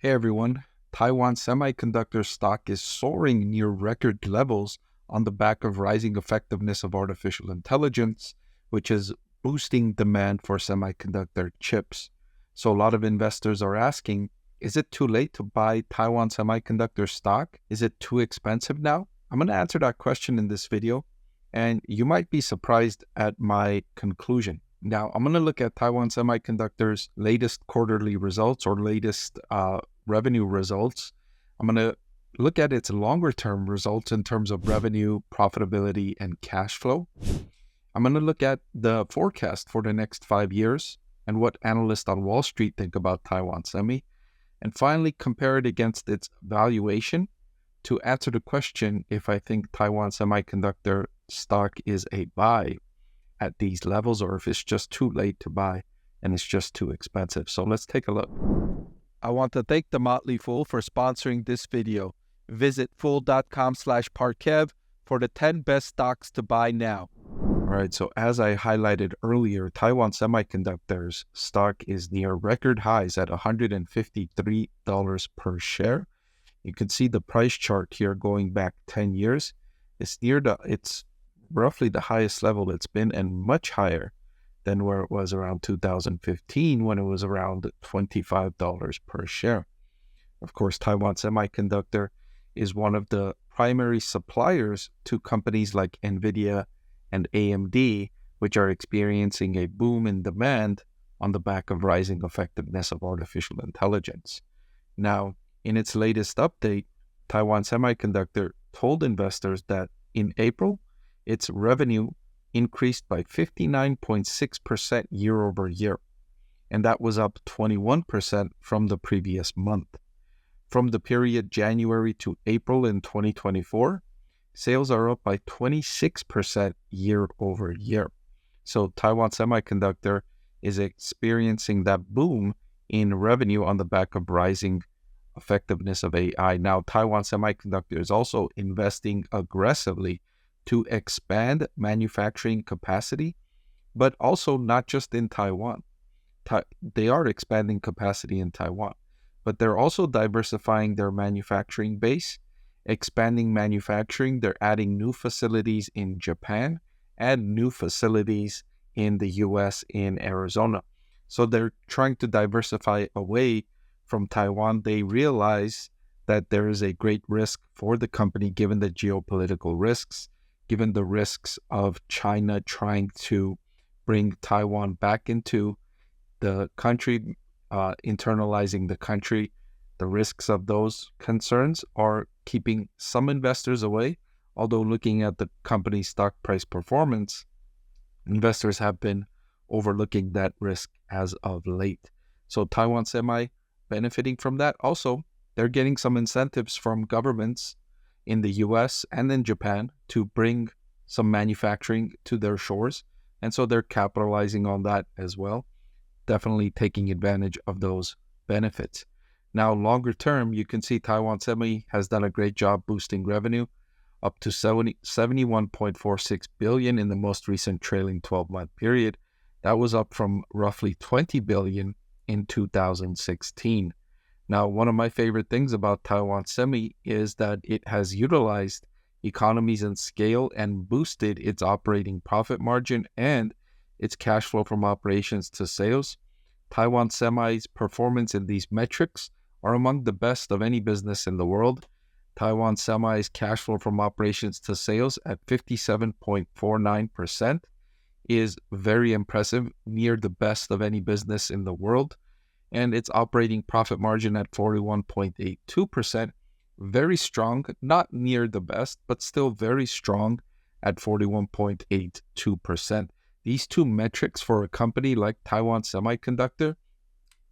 Hey everyone, Taiwan Semiconductor stock is soaring near record levels on the back of rising effectiveness of artificial intelligence, which is boosting demand for semiconductor chips. So a lot of investors are asking, is it too late to buy Taiwan Semiconductor stock? Is it too expensive now? I'm going to answer that question in this video, and you might be surprised at my conclusion. Now, I'm going to look at Taiwan Semiconductor's latest quarterly results or latest revenue results. I'm going to look at its longer-term results in terms of revenue, profitability, and cash flow. I'm going to look at the forecast for the next 5 years and what analysts on Wall Street think about Taiwan Semi. And finally, compare it against its valuation to answer the question if I think Taiwan Semiconductor stock is a buy at these levels or if it's just too late to buy and it's just too expensive. So let's take a look. I want to thank the Motley Fool for sponsoring this video. Visit fool.com/Parkev for the 10 best stocks to buy now. All right, so as I highlighted earlier, Taiwan Semiconductor's stock is near record highs at $153 per share. You can see the price chart here going back 10 years. It's roughly the highest level it's been and much higher than where it was around 2015 when it was around $25 per share. Of course, Taiwan Semiconductor is one of the primary suppliers to companies like Nvidia and AMD, which are experiencing a boom in demand on the back of rising effectiveness of artificial intelligence. Now, in its latest update, Taiwan Semiconductor told investors that in April, its revenue increased by 59.6% year over year, and that was up 21% from the previous month. From the period January to April in 2024, sales are up by 26% year over year. So Taiwan Semiconductor is experiencing that boom in revenue on the back of rising effectiveness of AI. Now, Taiwan Semiconductor is also investing aggressively to expand manufacturing capacity, but also not just in Taiwan. They are expanding capacity in Taiwan, but they're also diversifying their manufacturing base, expanding manufacturing. They're adding new facilities in Japan and new facilities in the US in Arizona. So they're trying to diversify away from Taiwan. They realize that there is a great risk for the company given the geopolitical risks, given the risks of China trying to bring Taiwan back into the country, internalizing the country. The risks of those concerns are keeping some investors away, although looking at the company's stock price performance, investors have been overlooking that risk as of late. So Taiwan Semi benefiting from that. Also, they're getting some incentives from governments in the US and in Japan to bring some manufacturing to their shores. And so they're capitalizing on that as well, definitely taking advantage of those benefits. Now, longer term, you can see Taiwan Semi has done a great job boosting revenue up to 71.46 billion in the most recent trailing 12-month period. That was up from roughly 20 billion in 2016. Now, one of my favorite things about Taiwan Semi is that it has utilized economies in scale and boosted its operating profit margin and its cash flow from operations to sales. Taiwan Semi's performance in these metrics are among the best of any business in the world. Taiwan Semi's cash flow from operations to sales at 57.49% is very impressive, near the best of any business in the world. And its operating profit margin at 41.82%, very strong, not near the best, but still very strong at 41.82%. These two metrics for a company like Taiwan Semiconductor,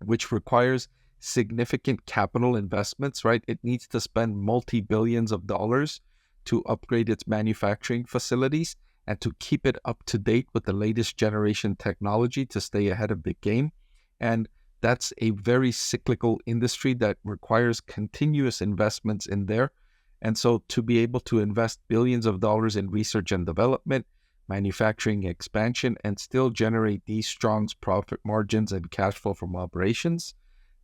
which requires significant capital investments, right? It needs to spend multi-billions of dollars to upgrade its manufacturing facilities and to keep it up to date with the latest generation technology to stay ahead of the game. And that's a very cyclical industry that requires continuous investments in there. And so to be able to invest billions of dollars in research and development, manufacturing expansion, and still generate these strong profit margins and cash flow from operations,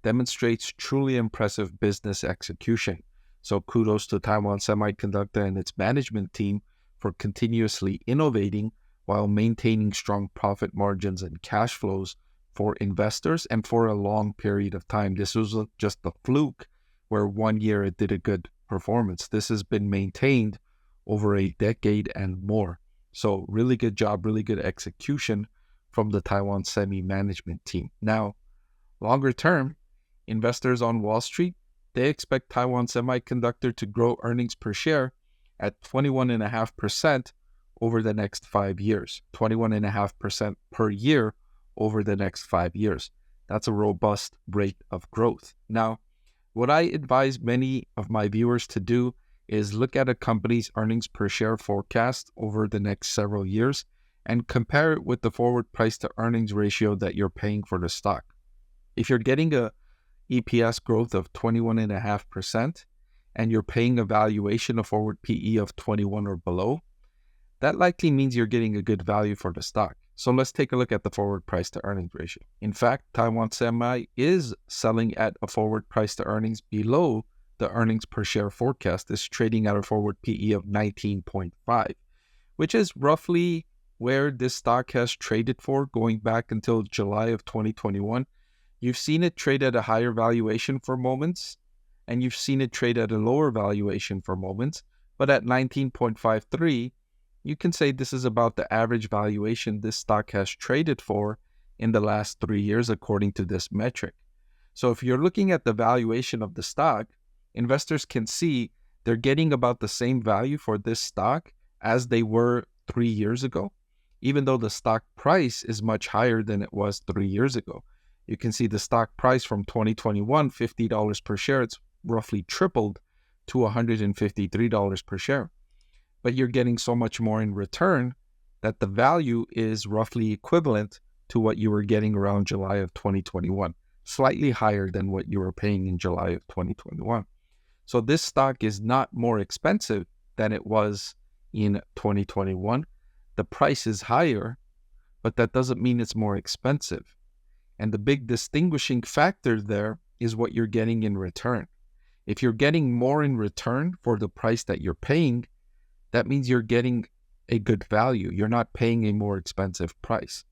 demonstrates truly impressive business execution. So kudos to Taiwan Semiconductor and its management team for continuously innovating while maintaining strong profit margins and cash flows for investors and for a long period of time. This wasn't just a fluke where 1 year it did a good performance. This has been maintained over a decade and more. So really good job, really good execution from the Taiwan Semi management team. Now, longer term, investors on Wall Street, they expect Taiwan Semiconductor to grow earnings per share at 21.5% over the next 5 years, 21.5% per year over the next 5 years. That's a robust rate of growth. Now, what I advise many of my viewers to do is look at a company's earnings per share forecast over the next several years and compare it with the forward price to earnings ratio that you're paying for the stock. If you're getting a EPS growth of 21.5% and you're paying a valuation, a forward PE of 21 or below, that likely means you're getting a good value for the stock. So let's take a look at the forward price to earnings ratio. In fact, Taiwan Semi is selling at a forward price to earnings below the earnings per share forecast. Is trading at a forward PE of 19.5, which is roughly where this stock has traded for going back until July of 2021. You've seen it trade at a higher valuation for moments, and you've seen it trade at a lower valuation for moments. But at 19.53, you can say this is about the average valuation this stock has traded for in the last 3 years, according to this metric. So if you're looking at the valuation of the stock, investors can see they're getting about the same value for this stock as they were 3 years ago, even though the stock price is much higher than it was 3 years ago. You can see the stock price from 2021, $50 per share, it's roughly tripled to $153 per share. But you're getting so much more in return that the value is roughly equivalent to what you were getting around July of 2021, slightly higher than what you were paying in July of 2021. So this stock is not more expensive than it was in 2021. The price is higher, but that doesn't mean it's more expensive. And the big distinguishing factor there is what you're getting in return. If you're getting more in return for the price that you're paying, that means you're getting a good value. You're not paying a more expensive price.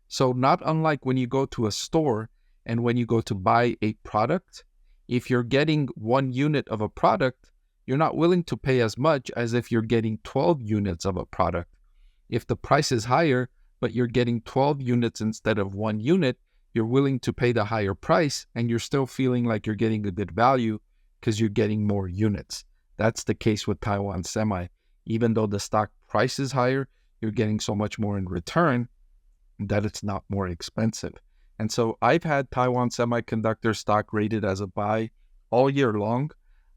So not unlike when you go to a store and when you go to buy a product, if you're getting 1 unit of a product, you're not willing to pay as much as if you're getting 12 units of a product. If the price is higher, but you're getting 12 units instead of 1 unit, you're willing to pay the higher price and you're still feeling like you're getting a good value because you're getting more units. That's the case with Taiwan Semi. Even though the stock price is higher, you're getting so much more in return that it's not more expensive. And so I've had Taiwan Semiconductor stock rated as a buy all year long.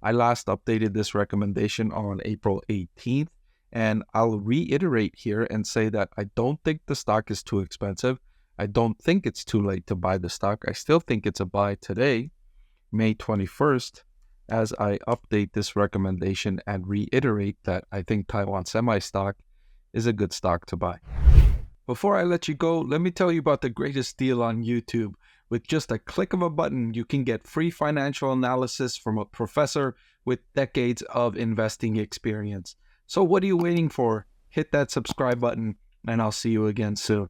I last updated this recommendation on April 18th, and I'll reiterate here and say that I don't think the stock is too expensive. I don't think it's too late to buy the stock. I still think it's a buy today, May 21st, as I update this recommendation and reiterate that I think Taiwan Semi stock is a good stock to buy. Before I let you go, let me tell you about the greatest deal on YouTube. With just a click of a button, you can get free financial analysis from a professor with decades of investing experience. So what are you waiting for? Hit that subscribe button, and I'll see you again soon.